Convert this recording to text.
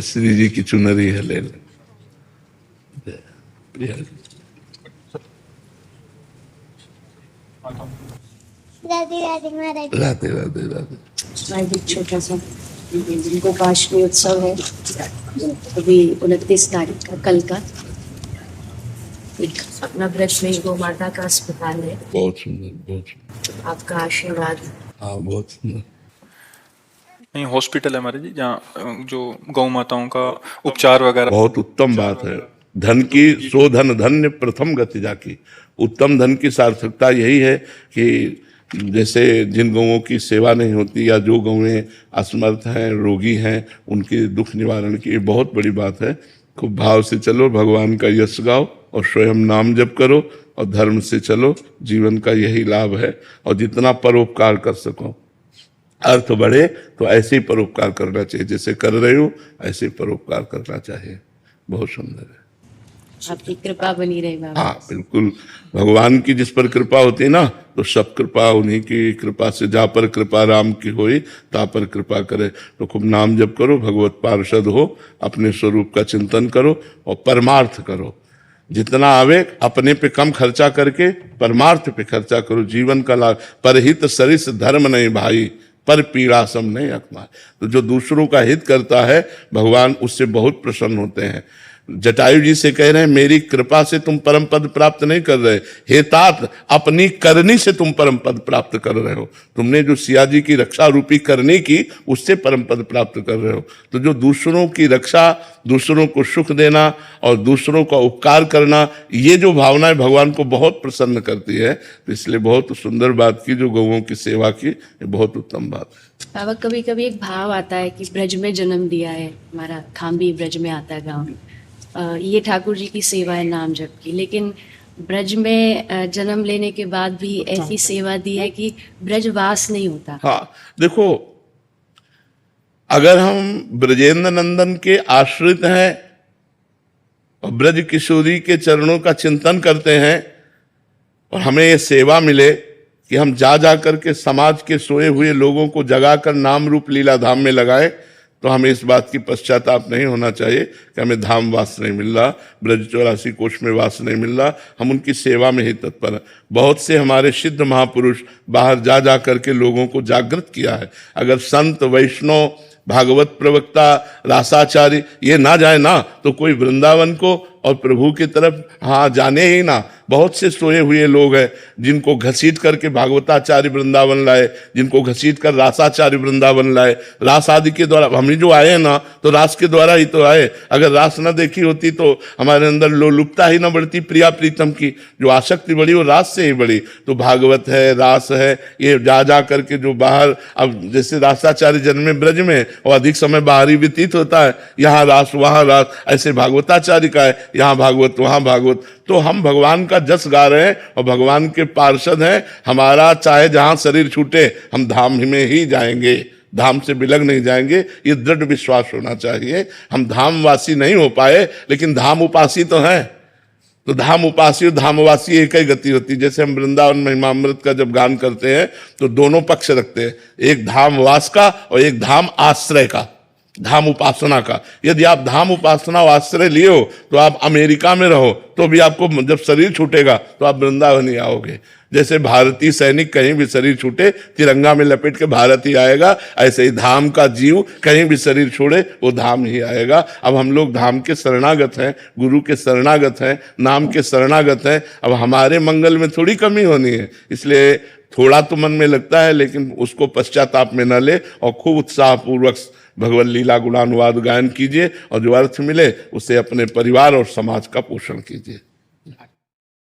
श्री जी की चुनरी है, ले लें। राधे राधे महाराज। राधे राधे राधे। आज एक छोटा सा गोपाष्टमी उत्सव है, अभी 29 तारीख का, कल का। एक अपना ब्रज में गौ माता का अस्पताल है। बहुत सुंदर, बहुत सुंदर। आपका आशीर्वाद। हाँ, बहुत सुंदर। नहीं, हॉस्पिटल है हमारे जी, जहाँ जो गौ माताओं का उपचार वगैरह। बहुत उत्तम बात है। धन की सो धन धन्य प्रथम गति जाकी। उत्तम धन की सार्थकता यही है कि जैसे जिन गौओं की सेवा नहीं होती या जो गौएं असमर्थ हैं, रोगी हैं, उनके दुख निवारण की, ये बहुत बड़ी बात है। खूब भाव से चलो, भगवान का यश गाओ और स्वयं नाम जप करो और धर्म से चलो। जीवन का यही लाभ है। और जितना परोपकार कर सको, अर्थ बढ़े, तो ऐसे ही परोपकार करना चाहिए। जैसे कर रहे हो ऐसे ही परोपकार करना चाहिए। बहुत सुंदर है। आपकी कृपा बनी रहे बाबा। हाँ, बिल्कुल। भगवान की जिस पर कृपा होती है ना, तो सब कृपा उन्हीं की कृपा से। जा पर कृपा राम की होई, ता पर कृपा करे। तो खूब नाम जप करो, भगवत पार्षद हो, अपने स्वरूप का चिंतन करो और परमार्थ करो। जितना आवे अपने पे कम खर्चा करके परमार्थ पे खर्चा करो। जीवन का लाभ। परहित सरिस धर्म नहीं भाई, पर पीड़ा सम नहीं अकमा। तो जो दूसरों का हित करता है, भगवान उससे बहुत प्रसन्न होते हैं। जटायु जी से कह रहे हैं, मेरी कृपा से तुम परम पद प्राप्त नहीं कर रहे, हे तात, अपनी करनी से तुम परम पद प्राप्त कर रहे हो। तुमने जो सिया जी की रक्षा रूपी करनी की, उससे परम पद प्राप्त कर रहे हो। तो जो दूसरों की रक्षा, दूसरों को सुख देना और दूसरों का उपकार करना, ये जो भावनाएं भगवान को बहुत प्रसन्न करती है। तो इसलिए बहुत सुंदर बात की जो गौओं की सेवा की, ये बहुत उत्तम बात है। बाबा, कभी कभी एक भाव आता है कि ब्रज में जन्म दिया है, हमारा खाम्बी ब्रज में आता है गाँव। ये ठाकुर जी की सेवा है नाम जप की, लेकिन ब्रज में जन्म लेने के बाद भी ऐसी सेवा दी है कि ब्रजवास नहीं होता। हाँ, देखो, अगर हम ब्रजेंद्र नंदन के आश्रित हैं और ब्रज किशोरी के चरणों का चिंतन करते हैं और हमें ये सेवा मिले कि हम जा करके समाज के सोए हुए लोगों को जगाकर नाम रूप लीला धाम में लगाए, तो हमें इस बात की पश्चाताप नहीं होना चाहिए कि हमें धाम वास नहीं मिल रहा, ब्रज 84 कोष में वास नहीं मिल रहा। हम उनकी सेवा में ही तत्पर हैं। बहुत से हमारे सिद्ध महापुरुष बाहर जा करके लोगों को जागृत किया है। अगर संत, वैष्णव, भागवत प्रवक्ता, रासाचार्य ये ना जाए ना, तो कोई वृंदावन को और प्रभु की तरफ हाँ जाने ही ना। बहुत से सोए हुए लोग हैं जिनको घसीट करके भागवताचार्य वृंदावन लाए, जिनको घसीट कर रासाचार्य वृंदावन लाए। रास आदि के द्वारा हम जो आए हैं ना, तो रास के द्वारा ही तो आए। अगर रास न देखी होती तो हमारे अंदर लोलुपता ही न बढ़ती। प्रिया प्रीतम की जो आसक्ति बढ़ी वो रास से ही बढ़ी। तो भागवत है, रास है, ये जा करके जो बाहर, अब जैसे रासाचार्य जन्मे ब्रज में और अधिक समय बाहरी व्यतीत होता है, यहाँ रास वहाँ रास, ऐसे भागवताचार्य का है, यहाँ भागवत वहाँ भागवत। तो हम भगवान का जस गा रहे हैं और भगवान के पार्षद हैं। हमारा चाहे जहां शरीर छूटे, हम धाम में ही जाएंगे, धाम से बिलग नहीं जाएंगे। ये दृढ़ विश्वास होना चाहिए। हम धामवासी नहीं हो पाए, लेकिन धाम उपासी तो हैं। तो धाम उपासी और धामवासी एक ही गति होती है। जैसे हम वृंदावन महिमामृत का जब गान करते हैं तो दोनों पक्ष रखते हैं, एक धामवास का और एक धाम आश्रय का, धाम उपासना का। यदि आप धाम उपासना और आश्रय लिए हो तो आप अमेरिका में रहो, तो भी आपको जब शरीर छूटेगा तो आप वृंदावन ही आओगे। जैसे भारतीय सैनिक कहीं भी शरीर छूटे तिरंगा में लपेट के भारत ही आएगा, ऐसे ही धाम का जीव कहीं भी शरीर छोड़े वो धाम ही आएगा। अब हम लोग धाम के शरणागत हैं, गुरु के शरणागत हैं, नाम के शरणागत हैं। अब हमारे मंगल में थोड़ी कमी होनी है, इसलिए थोड़ा तो मन में लगता है, लेकिन उसको पश्चाताप में न ले और खूब उत्साहपूर्वक भगवत लीला गुणानुवाद गायन कीजिए और जो अर्थ मिले उससे अपने परिवार और समाज का पोषण कीजिए।